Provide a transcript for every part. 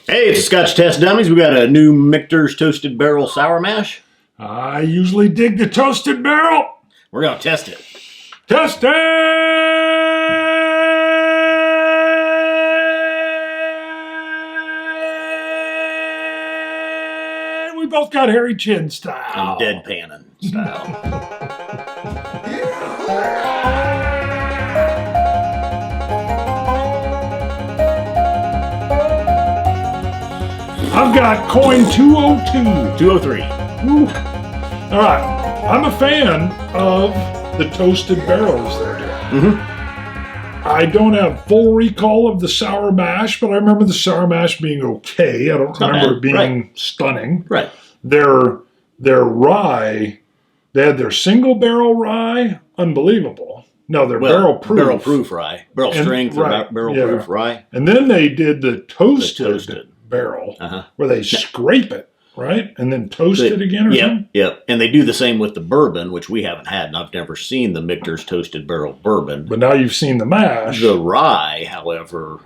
Hey, it's the Scotch Test Dummies. We got a new Michter's Toasted Barrel Sour Mash. I usually dig the toasted barrel. We're going to test it. Test it! We both got hairy chin style. I'm deadpanning style. I've got coin 202. 203. Ooh. All right. I'm a fan of the toasted barrels they're doing. I don't have full recall of the sour mash, but I remember the sour mash being okay. I don't remember it being stunning. Right. Their rye, they had their single barrel rye, unbelievable. No, they're barrel proof. Barrel proof rye. Barrel strength right, barrel proof rye. And then they did the toasted barrel where they scrape it, right? And then toast it again or something? Yep. And they do the same with the bourbon, which we haven't had, and I've never seen the Michter's Toasted Barrel Bourbon. But now you've seen the mash. The rye, however,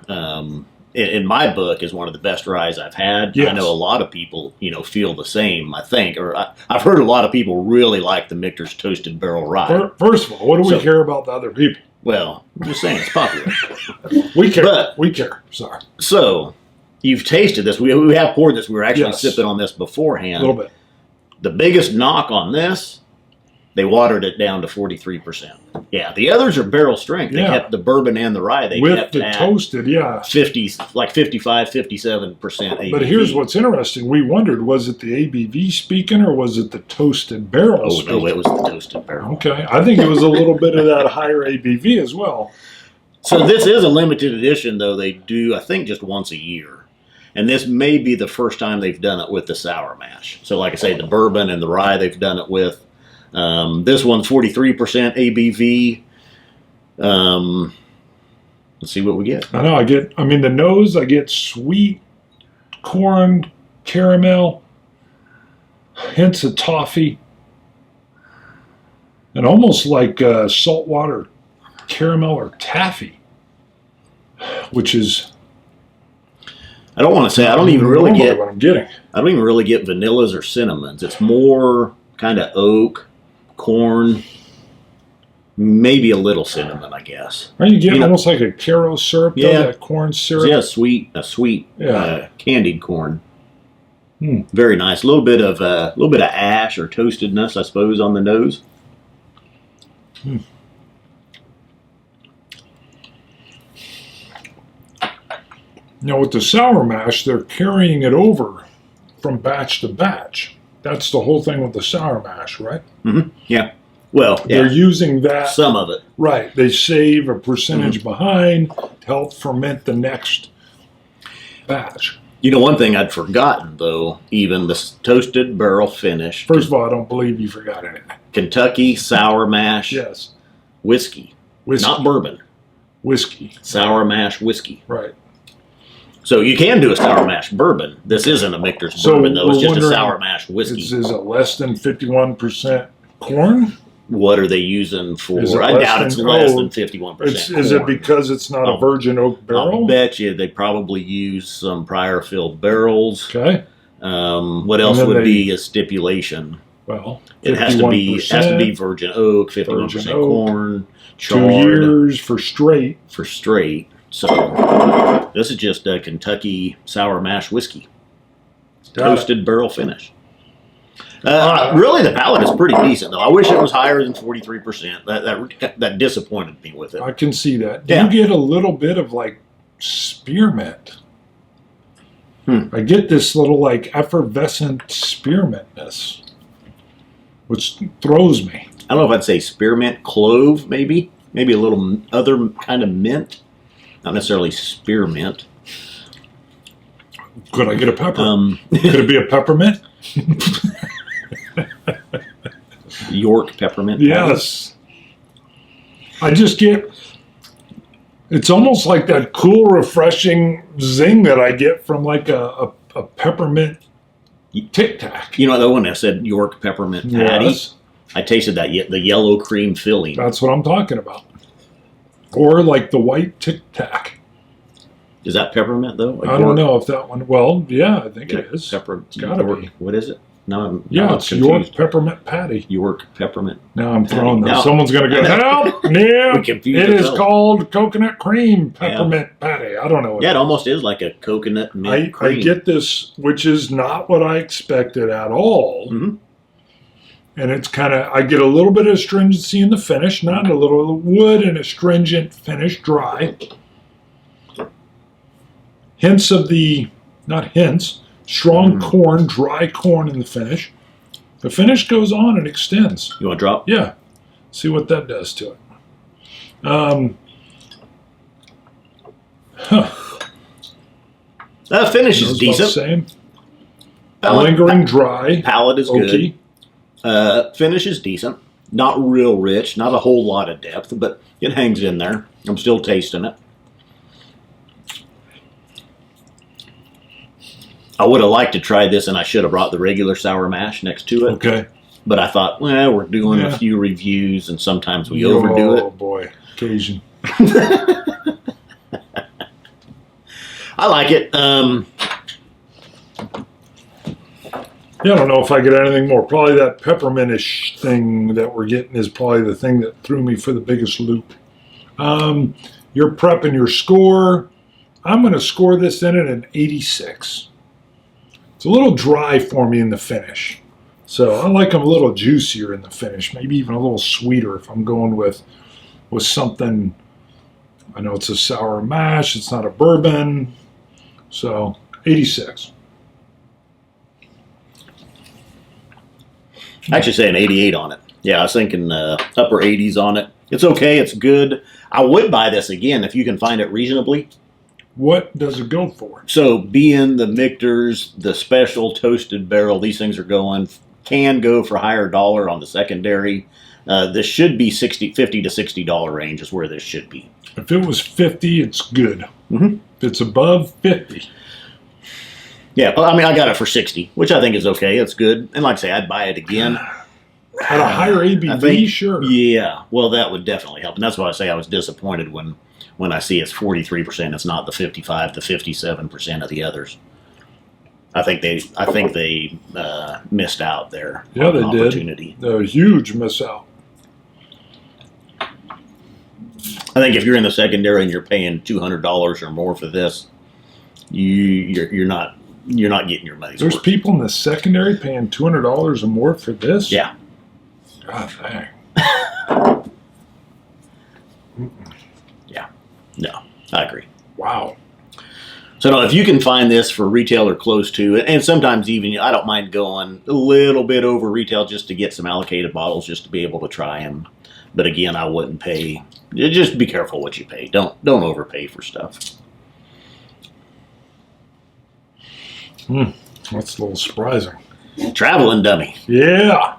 in my book, is one of the best ryes I've had. Yes. I know a lot of people, feel the same, I think. Or I've heard a lot of people really like the Michter's Toasted Barrel Rye. First of all, what do we care about the other people? Well, I'm just saying it's popular. We care. We care. Sorry. So, you've tasted this. We have poured this. We were actually sipping on this beforehand. A little bit. The biggest knock on this, they watered it down to 43%. Yeah, the others are barrel strength. They kept the bourbon and the rye. They with kept the toasted, 55, 57% ABV. But here's what's interesting. We wondered, was it the ABV speaking or was it the toasted barrel speaking? No, it was the toasted barrel. Okay. I think it was a little bit of that higher ABV as well. So this is a limited edition, though. They do, I think, just once a year. And this may be the first time they've done it with the sour mash. So like I say, the bourbon and the rye they've done it with. This one's 43% ABV. Let's see what we get. I know, the nose, I get sweet corn, caramel, hints of toffee, and almost like saltwater caramel or taffy, which is... I don't want to say, I don't even really get what I'm getting. I don't even really get vanillas or cinnamons. It's more kind of oak, corn, maybe a little cinnamon, I guess. Are you getting almost like a Caro syrup? Yeah, that corn syrup. Yeah, sweet candied corn. Very nice. A little bit of ash or toastedness, I suppose, on the nose. Now with the sour mash, they're carrying it over from batch to batch. That's the whole thing with the sour mash, right? Yeah. Well, they're using that. Some of it. Right. They save a percentage behind to help ferment the next batch. One thing I'd forgotten, though, even the toasted barrel finish. First of all, I don't believe you forgot anything. Kentucky sour mash. Yes. Whiskey. Not bourbon. Whiskey. Sour mash whiskey. Right. So you can do a sour mash bourbon. This isn't a Michter's bourbon, though. It's just a sour mash whiskey. Is it less than 51% corn? What are they using for? I doubt it's less than 51%. Is it because it's not a virgin oak barrel? I'll bet you they probably use some prior filled barrels. Okay. What else would be a stipulation? Well, it has to be virgin oak, 51% corn, charred. 2 years for straight. So this is just a Kentucky sour mash whiskey. Toasted barrel finish. Really, the palate is pretty decent, though. I wish it was higher than 43%. That disappointed me with it. I can see that. You get a little bit of like spearmint. I get this little like effervescent spearmintness, which throws me. I don't know if I'd say spearmint, clove, maybe a little other kind of mint. Not necessarily spearmint. Could I get a pepper? Could it be a peppermint? York peppermint. Yes. I just get, it's almost like that cool, refreshing zing that I get from like a peppermint Tic Tac. The one that said York peppermint patty? Yes. I tasted that, the yellow cream filling. That's what I'm talking about. Or like the white Tic Tac. Is that peppermint though? I don't know if that one. Well, yeah, I think it is. It's got to be. What is it? No, yeah, it's York peppermint patty. York peppermint. Now I'm throwing them. Someone's going to go, help! Yeah, it is called coconut cream peppermint patty. I don't know. It almost is like a coconut mint cream. I get this, which is not what I expected at all. Mm-hmm. And it's kind of, I get a little bit of astringency in the finish, not a little wood and astringent finish, dry. Hints of the, not hints, strong corn, dry corn in the finish. The finish goes on and extends. You want to drop? Yeah. See what that does to it. Finish is decent. Same. Lingering dry. Palate is oaky. Good. Finish is decent. Not real rich. Not a whole lot of depth, but it hangs in there. I'm still tasting it. I would have liked to try this, and I should have brought the regular sour mash next to it. Okay. But I thought, well, we're doing a few reviews, and sometimes we overdo it. Oh, boy. Occasion. I like it. Yeah, I don't know if I get anything more. Probably that peppermint-ish thing that we're getting is probably the thing that threw me for the biggest loop. You're prepping your score. I'm going to score this in at an 86. It's a little dry for me in the finish. So I like them a little juicier in the finish, maybe even a little sweeter if I'm going with something. I know it's a sour mash. It's not a bourbon. So 86. I actually say an 88 on it. Yeah, I was thinking upper 80s on it. It's okay. It's good. I would buy this again if you can find it reasonably. What does it go for? So being the Michters, the special toasted barrel, these things are can go for higher dollar on the secondary. This should be $50 to $60 range is where this should be. If it was 50, it's good. Mm-hmm. If it's above 50. Yeah, well, I mean, I got it for 60, which I think is okay. It's good. And like I say, I'd buy it again. At a higher ABV, sure. Yeah, well, that would definitely help. And that's why I say I was disappointed when I see it's 43%. It's not the 55 to 57% of the others. I think they missed out there. Yeah, they opportunity. did. A huge miss out. I think if you're in the secondary and you're paying $200 or more for this, you're not getting your money's worth. There's people in the secondary paying $200 or more for this? Yeah. God dang. Yeah. No, I agree. Wow. So no, if you can find this for retail or close to it, and sometimes even I don't mind going a little bit over retail just to get some allocated bottles just to be able to try them. But again, I wouldn't pay. Just be careful what you pay. Don't overpay for stuff. That's a little surprising. Traveling dummy. Yeah.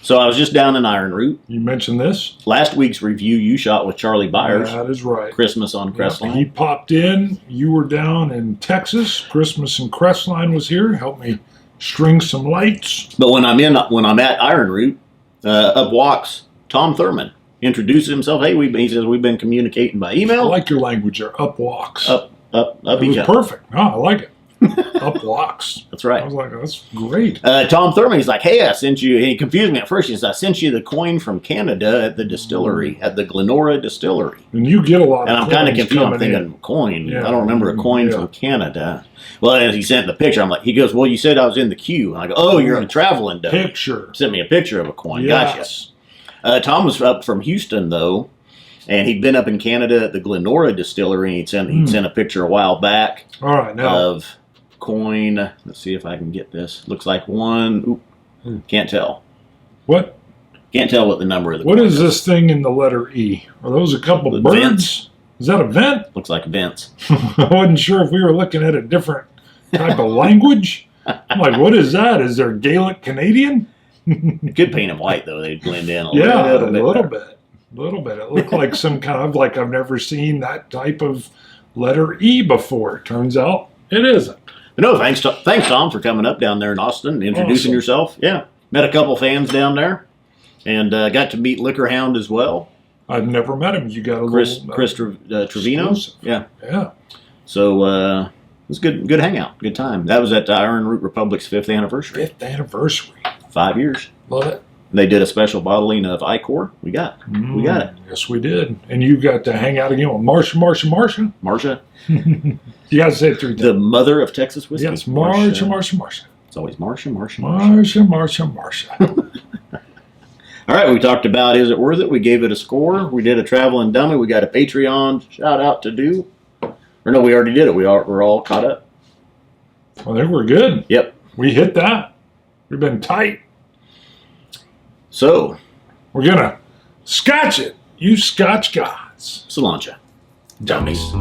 So I was just down in Iron Root. You mentioned this? Last week's review you shot with Charlie Byers. That is right. Christmas on Crestline. He popped in. You were down in Texas. Christmas and Crestline was here. Helped me string some lights. But when I'm at Iron Root, up walks Tom Thurman. Introduces himself. Hey, he says we've been communicating by email. I like your language there. Up walks. Up. It was perfect. No, I like it. Up walks. That's right. I was like, that's great. Tom Thurman, he's like, hey, I sent you, he confused me at first. He says, I sent you the coin from Canada at the distillery, at the Glenora distillery. And you get a lot and of I'm kind of confused. I'm thinking, coin? Yeah. I don't remember a coin from Canada. Well, as he sent the picture, I'm like, he goes, well, you said I was in the queue. And I go, oh, you're a traveling dummy. Picture. Sent me a picture of a coin. Yes. Gotcha. Tom was up from Houston, though. And he'd been up in Canada at the Glenora distillery. He'd sent a picture a while back. All right, now. Of coin. Let's see if I can get this. Looks like one. Can't tell. What? Can't tell what the number of the What coin is this thing in the letter E? Are those a couple of birds? Vents. Is that a vent? Looks like vents. I wasn't sure if we were looking at a different type of language. I'm like, what is that? Is there Gaelic Canadian? Could paint them white, though. They'd blend in a little little bit. A little bit. It looked like some kind of, like I've never seen that type of letter E before. It turns out it isn't. But no, thanks, Tom, for coming up down there in Austin, introducing yourself. Yeah. Met a couple fans down there, and got to meet Liquor Hound as well. I've never met him. You got a Chris Trevino. Exclusive. Yeah. Yeah. So it was good hangout, good time. That was at Iron Root Republic's 5th anniversary. 5th anniversary. 5 years. Love it. They did a special bottling of Icor. We got it. Yes, we did. And you got to hang out again with Marsha. Marsha, You got to say it 3 times. the mother of Texas whiskey. Yes, Marsha. It's always Marsha. All right, we talked about Is It Worth It? We gave it a score. We did a traveling dummy. We got a Patreon shout out to do. Or no, we already did it. We're all caught up. I think we're good. Yep. We hit that. We've been tight. So, We're going to Scotch it. You Scotch gods. Cilantro. Dummies.